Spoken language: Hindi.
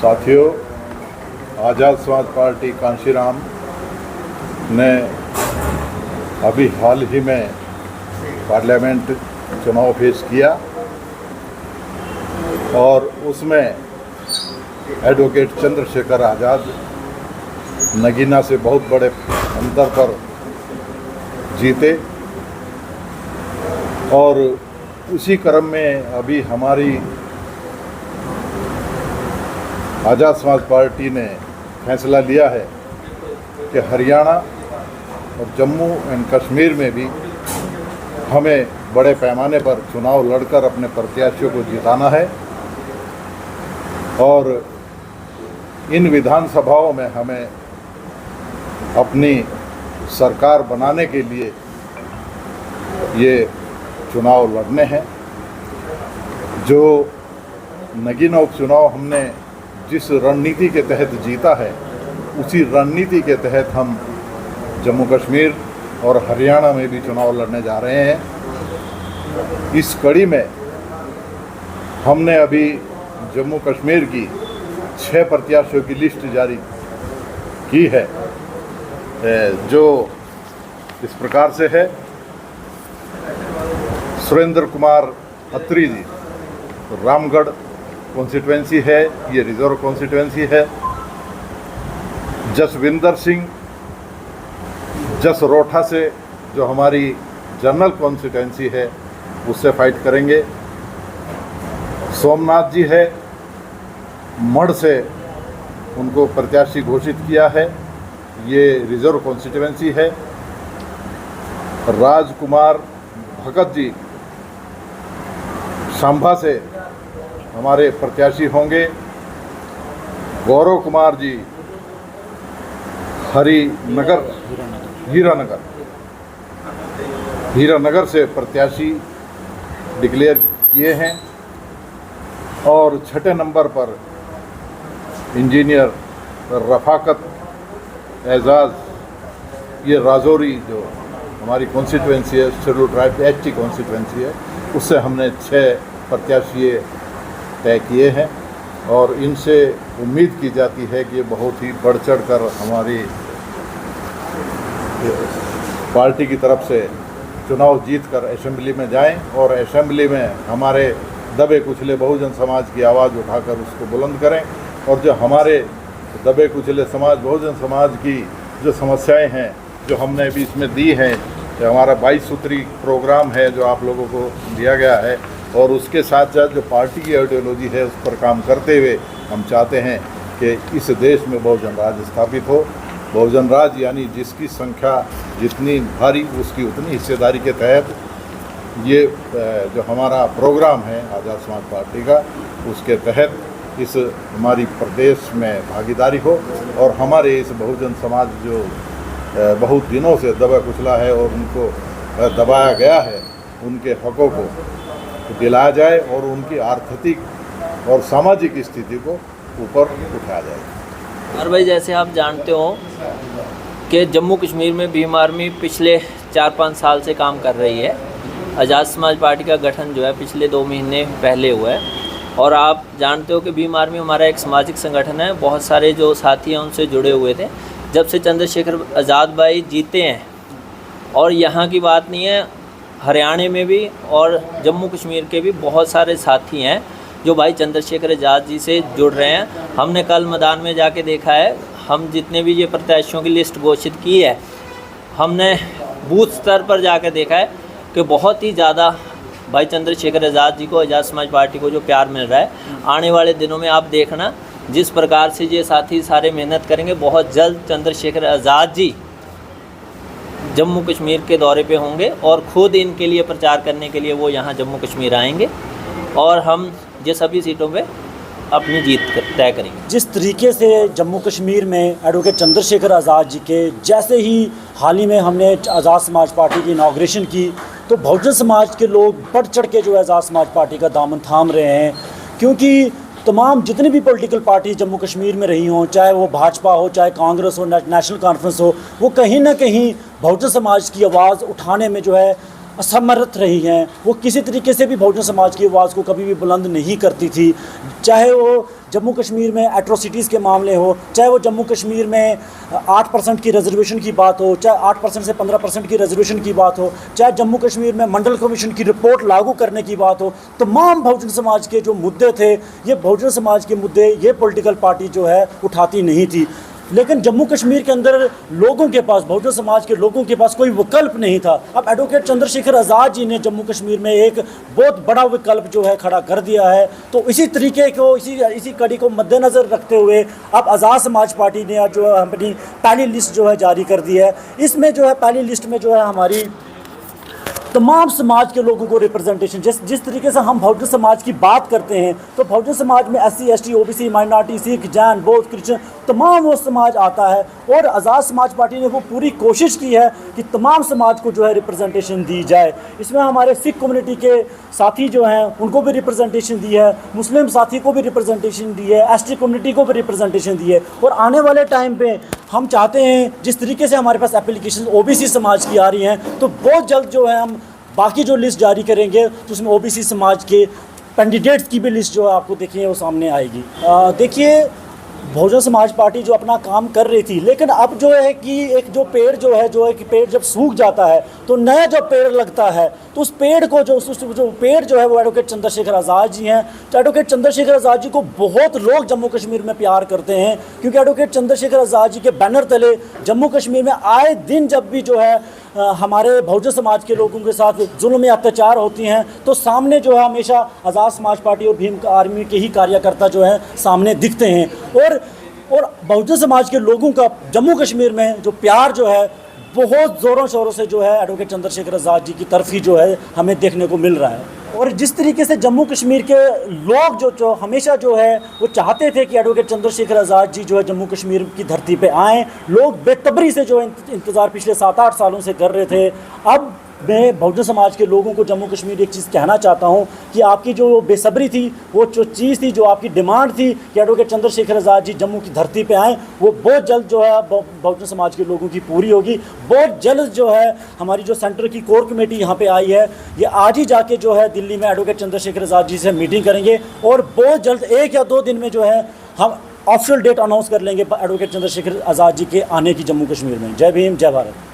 साथियों, आज़ाद समाज पार्टी कांशीराम ने अभी हाल ही में पार्लियामेंट चुनाव पेश किया और उसमें एडवोकेट चंद्रशेखर आज़ाद नगीना से बहुत बड़े अंतर पर जीते और उसी क्रम में अभी हमारी आज़ाद समाज पार्टी ने फैसला लिया है कि हरियाणा और जम्मू एंड कश्मीर में भी हमें बड़े पैमाने पर चुनाव लड़कर अपने प्रत्याशियों को जिताना है और इन विधानसभाओं में हमें अपनी सरकार बनाने के लिए ये चुनाव लड़ने हैं। जो नगीना उपचुनाव हमने जिस रणनीति के तहत जीता है, उसी रणनीति के तहत हम जम्मू कश्मीर और हरियाणा में भी चुनाव लड़ने जा रहे हैं। इस कड़ी में हमने अभी जम्मू कश्मीर की 6 प्रत्याशियों की लिस्ट जारी की है, जो इस प्रकार से है। सुरेंद्र कुमार अत्री जी, रामगढ़ कॉन्स्टिट्यूंसी है, ये रिजर्व कॉन्स्टिट्यूंसी है। जसविंदर सिंह जसरोटा से, जो हमारी जनरल कॉन्स्टिट्यूंसी है, उससे फाइट करेंगे। सोमनाथ जी है, मढ़ से उनको प्रत्याशी घोषित किया है, ये रिजर्व कॉन्स्टिट्यूंसी है। राजकुमार भगत जी सांभा से हमारे प्रत्याशी होंगे। गौरव कुमार जी हीरानगर से प्रत्याशी डिक्लेयर किए हैं। और 6ठे नंबर पर इंजीनियर रफाकत एजाज, ये राजौरी जो हमारी कॉन्स्टिट्यूंसी है, शेड्यूल ट्राइब एचटी कॉन्स्टिट्यूंसी है, उससे हमने 6 प्रत्याशी तय किए हैं और इनसे उम्मीद की जाती है कि ये बहुत ही बढ़ चढ़ कर हमारी पार्टी की तरफ से चुनाव जीतकर असेंबली में जाएं और असेंबली में हमारे दबे कुचले बहुजन समाज की आवाज़ उठाकर उसको बुलंद करें। और जो हमारे दबे कुचले समाज, बहुजन समाज की जो समस्याएं हैं, जो हमने अभी इसमें दी हैं, कि हमारा 22 सूत्री प्रोग्राम है जो आप लोगों को दिया गया है, और उसके साथ साथ जो पार्टी की आइडियोलॉजी है उस पर काम करते हुए हम चाहते हैं कि इस देश में बहुजन राज स्थापित हो। बहुजन राज यानी जिसकी संख्या जितनी भारी उसकी उतनी हिस्सेदारी के तहत ये जो हमारा प्रोग्राम है आज़ाद समाज पार्टी का, उसके तहत इस हमारी प्रदेश में भागीदारी हो और हमारे इस बहुजन समाज जो बहुत दिनों से दबा कुचला है और उनको दबाया गया है, उनके हकों को दिलाया जाए और उनकी आर्थिक और सामाजिक स्थिति को ऊपर उठाया जाए। और भाई, जैसे आप जानते हो कि जम्मू कश्मीर में भीम आर्मी पिछले 4-5 साल से काम कर रही है। आज़ाद समाज पार्टी का गठन जो है पिछले 2 महीने पहले हुआ है और आप जानते हो कि भीम आर्मी हमारा एक सामाजिक संगठन है। बहुत सारे जो साथी हैं उनसे जुड़े हुए थे जब से चंद्रशेखर आज़ाद भाई जीते हैं। और यहाँ की बात नहीं है, हरियाणा में भी और जम्मू कश्मीर के भी बहुत सारे साथी हैं जो भाई चंद्रशेखर आज़ाद जी से जुड़ रहे हैं। हमने कल मैदान में जाके देखा है, हम जितने भी ये प्रत्याशियों की लिस्ट घोषित की है, हमने बूथ स्तर पर जाकर देखा है कि बहुत ही ज़्यादा भाई चंद्रशेखर आज़ाद जी को, आज़ाद समाज पार्टी को जो प्यार मिल रहा है। आने वाले दिनों में आप देखना जिस प्रकार से ये साथी सारे मेहनत करेंगे, बहुत जल्द चंद्रशेखर आज़ाद जी जम्मू कश्मीर के दौरे पे होंगे और ख़ुद इनके लिए प्रचार करने के लिए वो यहाँ जम्मू कश्मीर आएंगे और हम ये सभी सीटों पे अपनी जीत तय करेंगे। जिस तरीके से जम्मू कश्मीर में एडवोकेट चंद्रशेखर आज़ाद जी के जैसे ही हाल ही में हमने आज़ाद समाज पार्टी की इनाग्रेशन की, तो बहुजन समाज के लोग बढ़ चढ़ के जो है आज़ाद समाज पार्टी का दामन थाम रहे हैं। क्योंकि तमाम जितनी भी पॉलिटिकल पार्टी जम्मू कश्मीर में रही हों, चाहे वो भाजपा हो, चाहे कांग्रेस हो, नेशनल कॉन्फ्रेंस हो, वो कहीं ना कहीं बहुजन समाज की आवाज़ उठाने में जो है असमर्थ रही हैं, वो किसी तरीके से भी बहुजन समाज की आवाज़ को कभी भी बुलंद नहीं करती थी। चाहे वो जम्मू कश्मीर में एट्रोसिटीज़ के मामले हो, चाहे वो जम्मू कश्मीर में 8% की रिजर्वेशन की बात हो, चाहे 8% से 15% की रिजर्वेशन की बात हो, चाहे जम्मू कश्मीर में मंडल कमीशन की रिपोर्ट लागू करने की बात हो, तमाम बहुजन समाज के जो मुद्दे थे, ये बहुजन समाज के मुद्दे ये पॉलिटिकल पार्टी जो है उठाती नहीं थी। लेकिन जम्मू कश्मीर के अंदर लोगों के पास, बहुजन समाज के लोगों के पास कोई विकल्प नहीं था। अब एडवोकेट चंद्रशेखर आज़ाद जी ने जम्मू कश्मीर में एक बहुत बड़ा विकल्प जो है खड़ा कर दिया है। तो इसी तरीके को, इसी कड़ी को मद्देनज़र रखते हुए अब आज़ाद समाज पार्टी ने जो है अपनी पहली लिस्ट जो है जारी कर दी है। इसमें जो है पहली लिस्ट में जो है हमारी तमाम समाज के लोगों को रिप्रेजेंटेशन, जिस तरीके से हम बहुजन समाज की बात करते हैं तो बहुजन समाज में SC ST OBC minority, Sikh, Jain, बौद्ध, क्रिश्चियन तमाम वो समाज आता है। और आज़ाद समाज पार्टी ने वो पूरी कोशिश की है कि तमाम समाज को जो है रिप्रेजेंटेशन दी जाए। इसमें हमारे सिख कम्युनिटी के साथी जो हैं उनको भी रिप्रेजेंटेशन दी है, मुस्लिम साथी को भी रिप्रेजेंटेशन दी है, ST कम्युनिटी को भी रिप्रेजेंटेशन दी है। और आने वाले टाइम पे हम चाहते हैं, जिस तरीके से हमारे पास एप्लीकेशन OBC समाज की आ रही हैं, तो बहुत जल्द जो है हम बाकी जो लिस्ट जारी करेंगे तो उसमें OBC समाज के कैंडिडेट्स की भी लिस्ट जो है आपको देखिए वो सामने आएगी। देखिए बहुजन समाज पार्टी जो अपना काम कर रही थी, लेकिन अब जो है कि एक जो पेड़ जो है कि पेड़ जब सूख जाता है तो नया जो पेड़ लगता है, तो उस पेड़ को जो पेड़ जो है वो एडवोकेट चंद्रशेखर आज़ाद जी हैं। तो एडवोकेट चंद्रशेखर आज़ाद जी को बहुत लोग जम्मू कश्मीर में प्यार करते हैं, क्योंकि एडवोकेट चंद्रशेखर आज़ाद जी के बैनर तले जम्मू कश्मीर में आए दिन जब भी जो है हमारे बहुजन समाज के लोगों के साथ जुल्म या अत्याचार होती हैं तो सामने जो है हमेशा आज़ाद समाज पार्टी और भीम आर्मी के ही कार्यकर्ता जो है सामने दिखते हैं। और बहुजन समाज के लोगों का जम्मू कश्मीर में जो प्यार जो है बहुत ज़ोरों शोरों से जो है एडवोकेट चंद्रशेखर आज़ाद जी की तरफ ही जो है हमें देखने को मिल रहा है। और जिस तरीके से जम्मू कश्मीर के लोग जो हमेशा जो है वो चाहते थे कि एडवोकेट चंद्रशेखर आज़ाद जी जो है जम्मू कश्मीर की धरती पे आएँ, लोग बेतबरी से जो है इंतज़ार पिछले 7-8 सालों से कर रहे थे। अब मैं बहुजन समाज के लोगों को जम्मू कश्मीर एक चीज़ कहना चाहता हूं कि आपकी जो बेसब्री थी, वो जो चीज़ थी, जो आपकी डिमांड थी कि एडवोकेट चंद्रशेखर आज़ाद जी जम्मू की धरती पे आएँ, वो बहुत जल्द जो है बहुजन समाज के लोगों की पूरी होगी। बहुत जल्द जो है हमारी जो सेंटर की कोर कमेटी यहाँ पे आई है, ये आज ही जाके जो है दिल्ली में एडवोकेट चंद्रशेखर आज़ाद जी से मीटिंग करेंगे और बहुत जल्द 1 या 2 दिन में जो है हम ऑफिशियल डेट अनाउंस कर लेंगे एडवोकेट चंद्रशेखर आज़ाद जी के आने की जम्मू कश्मीर में। जय भीम, जय भारत।